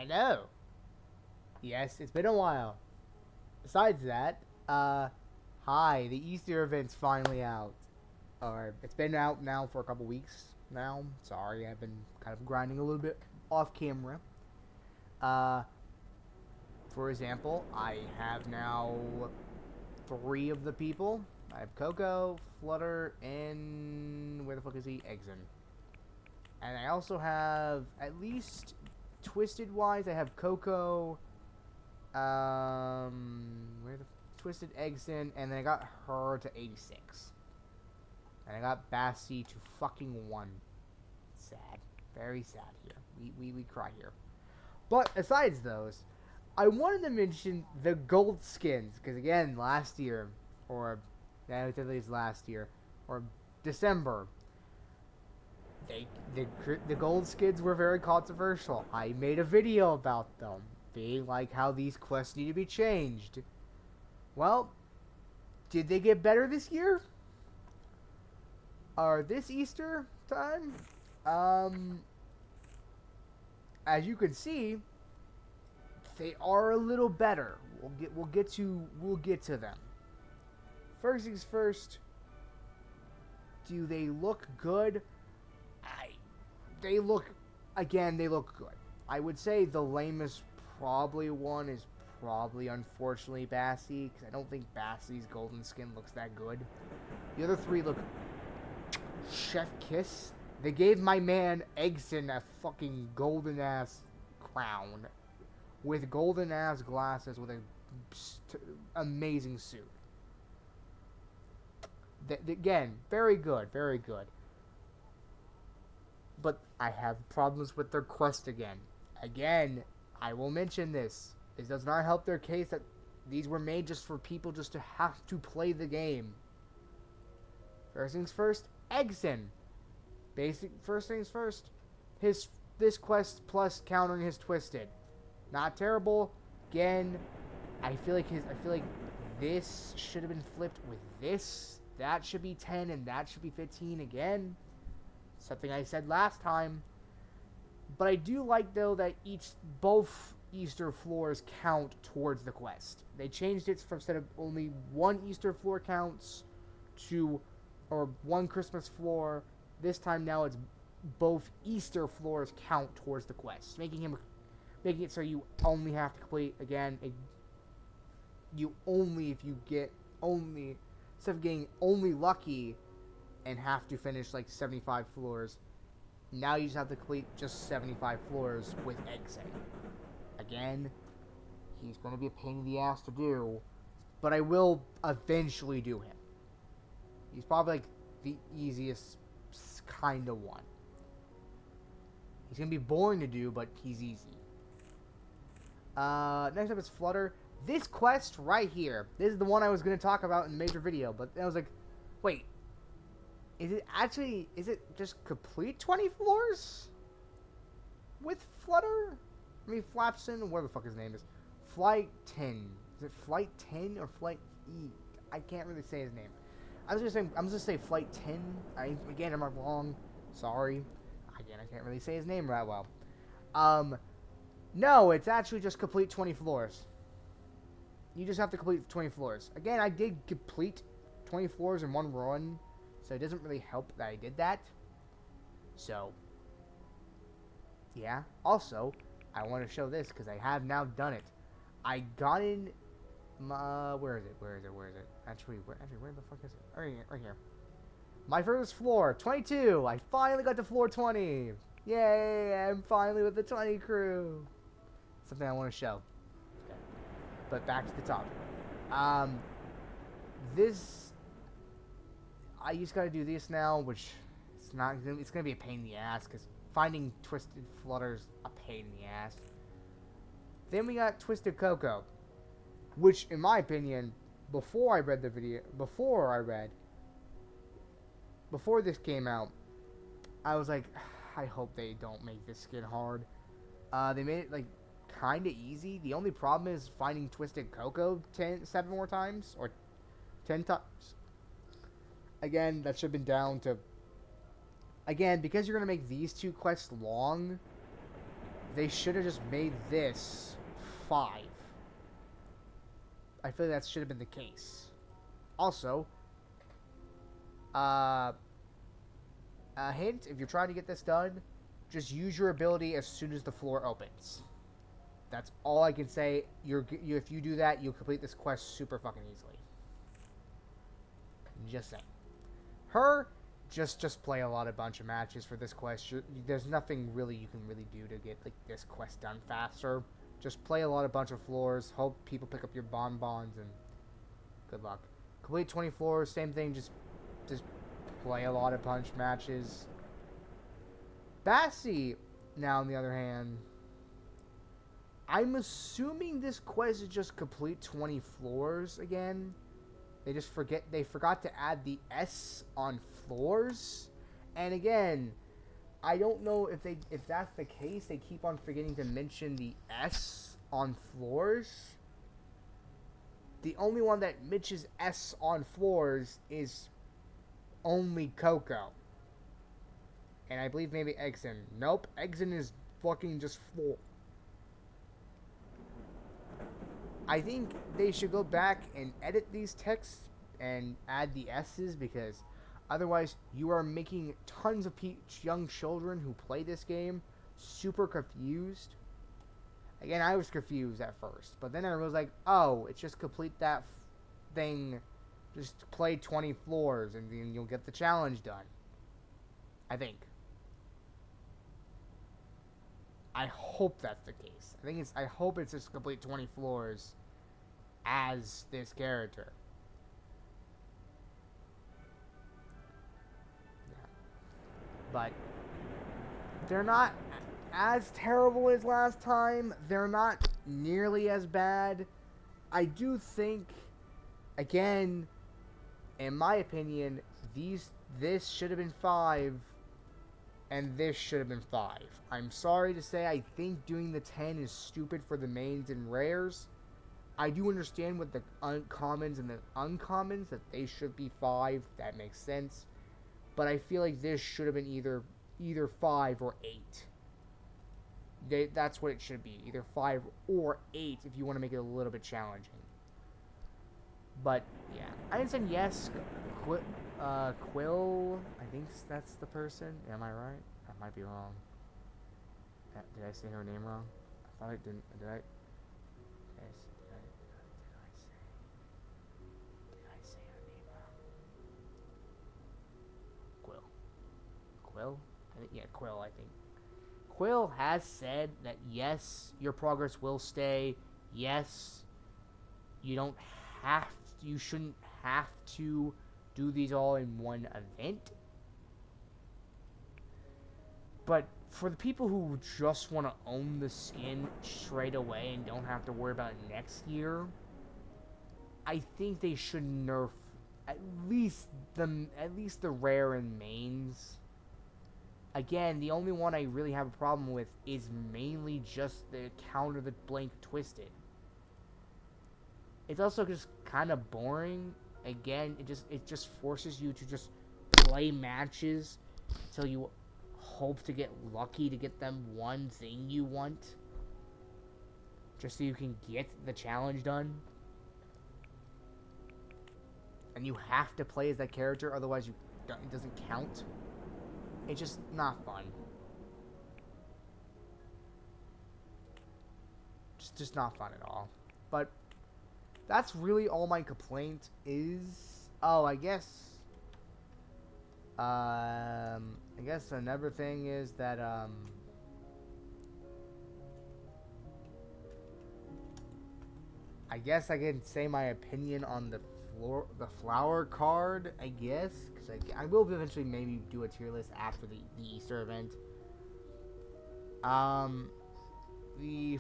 I know. Yes, it's been a while. Besides that, hi, the Easter event's finally out. Or it's been out now for a couple weeks now. Sorry, I've been kind of grinding a little bit off camera. Uh, for example, I have now three of the people. I have Coco, Flutter, and where the fuck is he? Exen. And I also have at least Twisted wise. I have Coco, where the Twisted Exen, and then I got her to 86. And I got Bassie to fucking 1. Sad. Very sad here. We cry here. But besides those, I wanted to mention the gold skins. Because again, last year, or at least last year, or December, the gold skins were very controversial. I made a video about them, being like how these quests need to be changed. Well, did they get better this year? Or this Easter time? As you can see, they are a little better. We'll get to them. First things first. Do they look good? They look good. I would say the lamest probably one is probably unfortunately Bassie, because I don't think Bassie's golden skin looks that good. The other three look chef kiss. They gave my man Eggson a fucking golden ass crown with golden ass glasses with a amazing suit. Again, very good, very good. But I have problems with their quest again. Again, I will mention this. It does not help their case that these were made just for people just to have to play the game. First things first, Eggson. First things first. This quest plus countering his Twisted. Not terrible. Again, I feel like this should have been flipped with this. That should be 10 and that should be 15 again. Something I said last time. But I do like, though, that both Easter floors count towards the quest. They changed it from instead of only one Easter floor counts to, or one Christmas floor. This time now it's both Easter floors count towards the quest, making it so you only have to complete again. Instead of getting only lucky and have to finish like 75 floors, now you just have to complete just 75 floors with Exen. Again, he's going to be a pain in the ass to do, but I will eventually do him. He's probably like the easiest kind of one. He's going to be boring to do, but he's easy. Next up is Flutter. This quest right here, this is the one I was going to talk about in the major video, but I was like, wait, is it just complete 20 floors with Flutter? I mean, Flapson, whatever the fuck his name is. Flight 10. Is it Flight 10 or Flight E? I can't really say his name. I'm just gonna say Flight 10. Again, I'm not wrong. Sorry. Again, I can't really say his name right well. No, it's actually just complete 20 floors. You just have to complete 20 floors. Again, I did complete 20 floors in one run, so it doesn't really help that I did that. So, yeah. Also, I want to show this because I have now done it. I got in where is it? Actually, where the fuck is it? Right here. My first floor, 22. I finally got to floor 20. Yay, I'm finally with the 20 crew. Something I want to show. Okay. But back to the topic. I just gotta do this now, which it's gonna be a pain in the ass, because finding Twisted Flutter's a pain in the ass. Then we got Twisted Coco, which, in my opinion, before this came out, I was like, I hope they don't make this skin hard. They made it, like, kind of easy. The only problem is finding Twisted Coco 7 more times, or 10 times. Again, that should have been down to... Again, because you're going to make these two quests long, they should have just made this 5. I feel like that should have been the case. Also, a hint, if you're trying to get this done, just use your ability as soon as the floor opens. That's all I can say. If you do that, you'll complete this quest super fucking easily. Just saying. Her, just play a bunch of matches for this quest. There's nothing really you can really do to get like this quest done faster. Just play a bunch of floors. Hope people pick up your bonbons, and good luck. Complete 20 floors. Same thing. Just play a lot of punch matches. Bassi, now on the other hand, I'm assuming this quest is just complete 20 floors again. They forgot to add the S on floors. And again, I don't know if that's the case. They keep on forgetting to mention the S on floors. The only one that mentions S on floors is only Coco. And I believe maybe Exen. Nope, Exen is fucking just floor. I think they should go back and edit these texts and add the S's, because otherwise you are making tons of young children who play this game super confused. Again, I was confused at first, but then I was like, oh, it's just complete that thing, just play 20 floors and then you'll get the challenge done. I think. I hope that's the case. I hope it's just complete 20 floors as this character. Yeah. But they're not as terrible as last time. They're not nearly as bad. I do think, again, in my opinion, this should have been 5. And this should have been 5. I'm sorry to say, I think doing the 10 is stupid for the mains and rares. I do understand with the uncommons and the uncommons that they should be 5. That makes sense. But I feel like this should have been either 5 or 8. That's what it should be. Either 5 or 8 if you want to make it a little bit challenging. But, yeah. I didn't say yes. Quill, I think that's the person. Am I right? I might be wrong. Did I say her name wrong? I thought I didn't. Did I say her name wrong? Quill? Yeah, Quill, I think. Quill has said that yes, your progress will stay. Yes, you shouldn't have to do these all in one event. But for the people who just want to own the skin straight away and don't have to worry about it next year, I think they should nerf at least the rare and mains. Again, the only one I really have a problem with is mainly just the counter the blank twisted. It's also just kind of boring. Again, it just forces you to just play matches until you hope to get lucky to get them one thing you want, just so you can get the challenge done. And you have to play as that character, otherwise it doesn't count. It's just not fun. Just not fun at all. But that's really all my complaint is. Oh, I guess another thing is that I guess I can say my opinion on the flower card, I guess, because I will eventually maybe do a tier list after the Easter event. The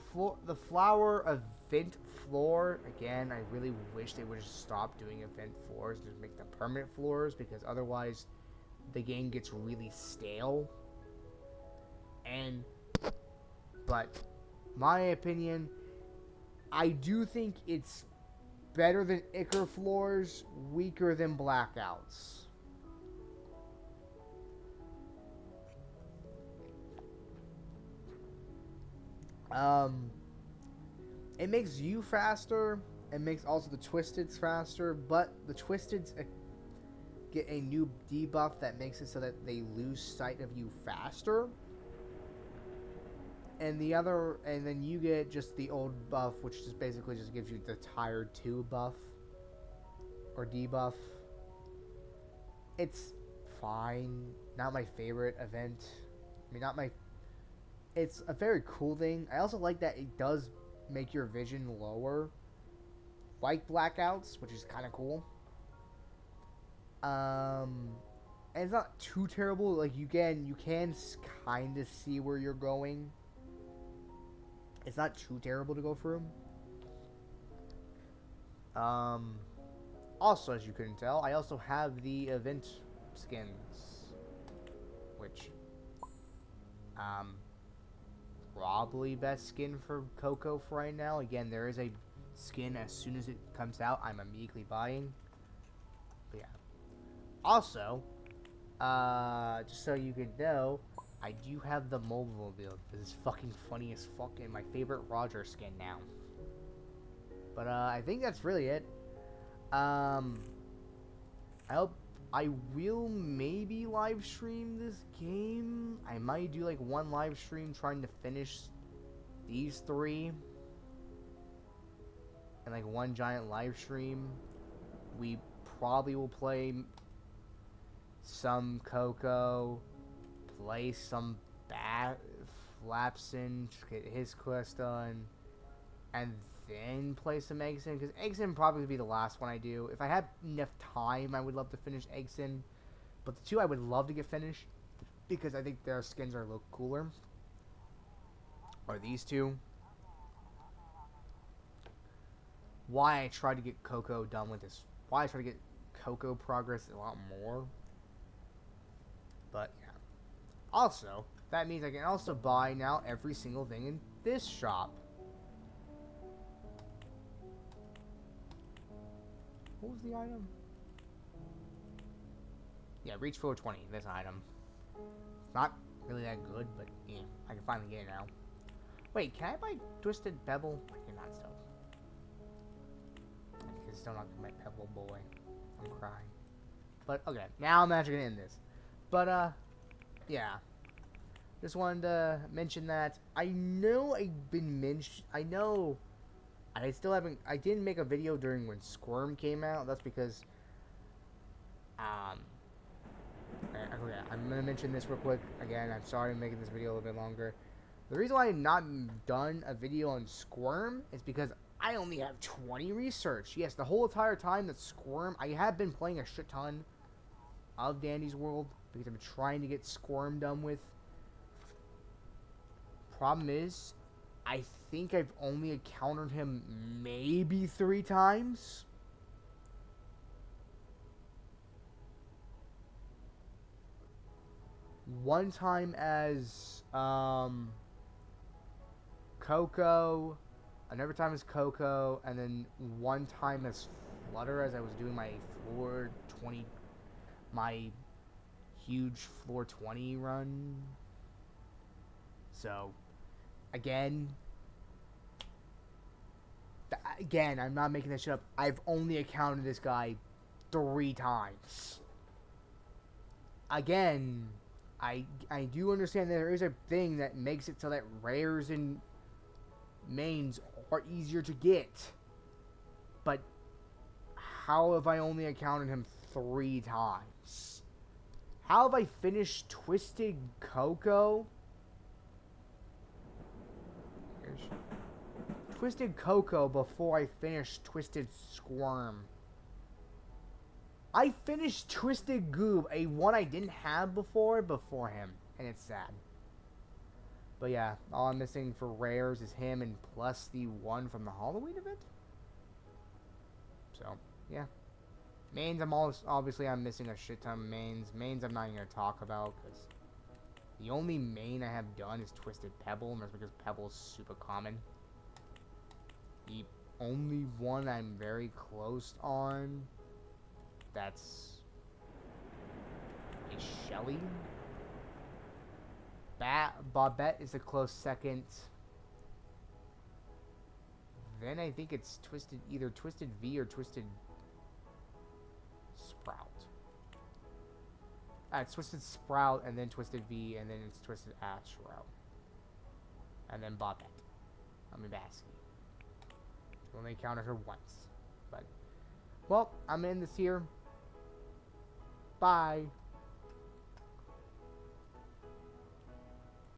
flower event floor, again, I really wish they would just stop doing event floors and just make them permanent floors, because otherwise the game gets really stale. But my opinion, I do think it's better than Ichor floors, weaker than Blackouts. Um, it makes you faster. It makes also the Twisteds faster, but the Twisteds get a new debuff that makes it so that they lose sight of you faster. And then you get just the old buff, which just basically just gives you the Tired 2 buff or debuff. It's fine. Not my favorite event. I mean, not my. It's a very cool thing. I also like that it does make your vision lower, like blackouts, which is kind of cool. And it's not too terrible. Like you can kind of see where you're going. It's not too terrible to go through. Also, as you couldn't tell, I also have the event skins, which, probably best skin for Coco for right now. Again, there is a skin as soon as it comes out, I'm immediately buying. But yeah. Also, just so you could know, I do have the mobile build. This is fucking funny as fuck and my favorite Roger skin now. But I think that's really it. I hope I will maybe live stream this game. I might do like one live stream trying to finish these 3. And like one giant live stream. We probably will play some Coco, play some Flapsin, get his quest done, and then play some Eggson, because Eggson probably would be the last one I do. If I had enough time, I would love to finish Eggson, but the 2 I would love to get finished, because I think their skins are a little cooler, are these 2. Why I try to get Coco done with this, why I try to get Coco progress a lot more, but yeah. Also, that means I can also buy now every single thing in this shop. What was the item? Yeah, Reach 420, this item. It's not really that good, but yeah, I can finally get it now. Wait, can I buy Twisted Pebble? I cannot still. I can still not get my Pebble boy. I'm crying. But, okay, now I'm actually gonna end this. But, yeah. Just wanted to mention that. I know I've been mentioned. I know I still haven't. I didn't make a video during when Squirm came out. That's because. Okay, I'm gonna mention this real quick. Again, I'm sorry I'm making this video a little bit longer. The reason why I've not done a video on Squirm is because I only have 20 research. Yes, the whole entire time that Squirm. I have been playing a shit ton of Dandy's World because I'm trying to get Squirm done with. Problem is, I think I've only encountered him maybe 3 times. One time as Coco, another time as Coco, and then one time as Flutter as I was doing my floor 20, my huge floor 20 run. So, again, I'm not making this shit up. I've only encountered this guy 3 times. Again, I do understand that there is a thing that makes it so that rares and mains are easier to get. But how have I only encountered him 3 times? How have I finished Twisted Coco? Twisted Coco before I finished Twisted Squirm. I finished Twisted Goob, a one I didn't have before him, and it's sad. But yeah, all I'm missing for rares is him and plus the one from the Halloween event. So, yeah. Mains, I'm missing a shit ton of mains. Mains I'm not even going to talk about, because the only main I have done is Twisted Pebble, and that's because Pebble is super common. The only one I'm very close on, that's a Shelly. Bobette is a close second. then I think it's either Twisted V or Twisted Sprout. It's Twisted Sprout, and then Twisted V, and then it's Twisted Ashrow. And then Bobbette. I mean, Basky. Only counted her once. But, well, I'm in this here. Bye.